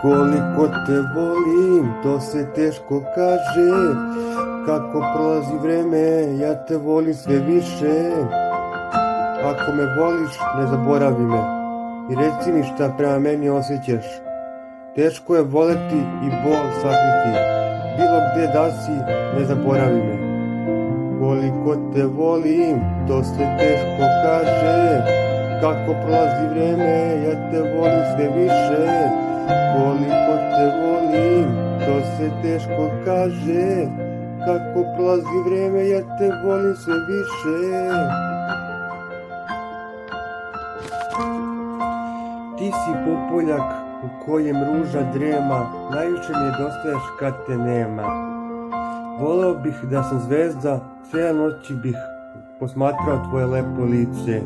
Koliko te volim, to se teško kaže. Kako prolazi vreme, ja te volim sve više. Ako me voliš, ne zaboravi me i reci mi šta prema meni osjećaš. Teško je voleti i bol sakriti. Bilo gde da si, ne zaboravi me. Koliko te volim, to se teško kaže. Kako prolazi vreme, ja te volim sve više. Koliko te volim, to se teško kaže. Kako prolazi vreme, ja te volim sve više. Ti si pupoljak u kojem ruža drema, najviše mi nedostaješ kad te nema. Voleo bih da sam zvezda, cijele noći bih posmatrao tvoje lepo lice.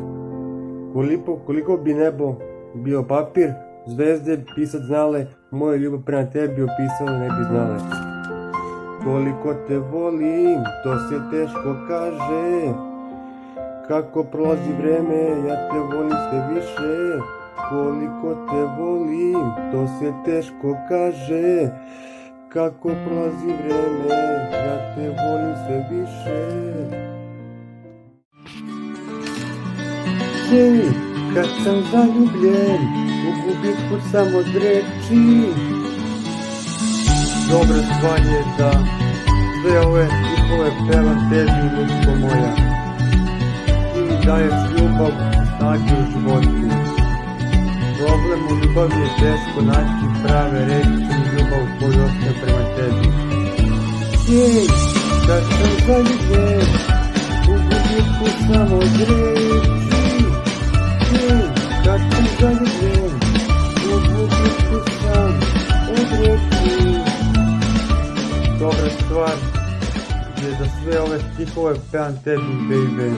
Koliko bi nebo bio papir, zvezde pisat znale, moju ljubav prema tebi opisale ne bi znale. Koliko te volim, to se teško kaže. Kako prolazi vreme, ja te volim sve više. Koliko te volim, to se teško kaže. Kako prolazi vreme, ja te volim sve više. Hej, kad sam zaljubljen, u gubitku sam od reči. Dobra stvar je da sve ove stihove pevam tebi, ljudsko moja. Ti mi daješ ljubav i snage u životu. Problem u ljubavi je teško naći prave reči i ljubav koju ostaje prema tebi. Hej, kad sam zaljubljen, u gubitku sam od reči. Hej, kad sam zaljubljen, u gubitku sam od reči. Dobra stvar je da sve ove stihove pevam tebi, baby,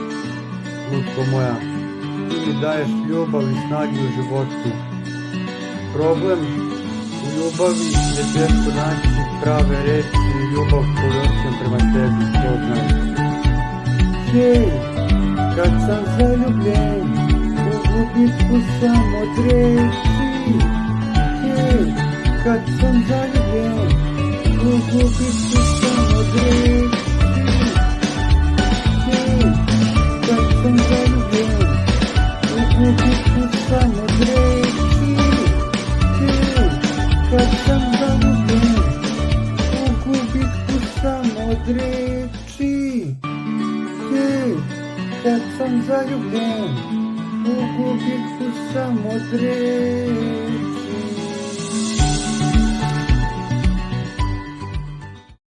ljudsko moja. Ti mi daješ ljubav i snage u životu. Problem u ljubavi je teško naći prave reči i ljubav koju osjećam prema tebi, to znaš. Hej, kad sam zaljubljen, u gubitku sam od reči. Hej, kad sam zaljubljen, u gubitku sam od reči. Hej, kad sam zaljubljen, u gubitku sam od reči. Hej, kad sam zaljubljen, u gubitku sam od reči. Hej, kad sam zaljubljen, u gubitku sam od reči.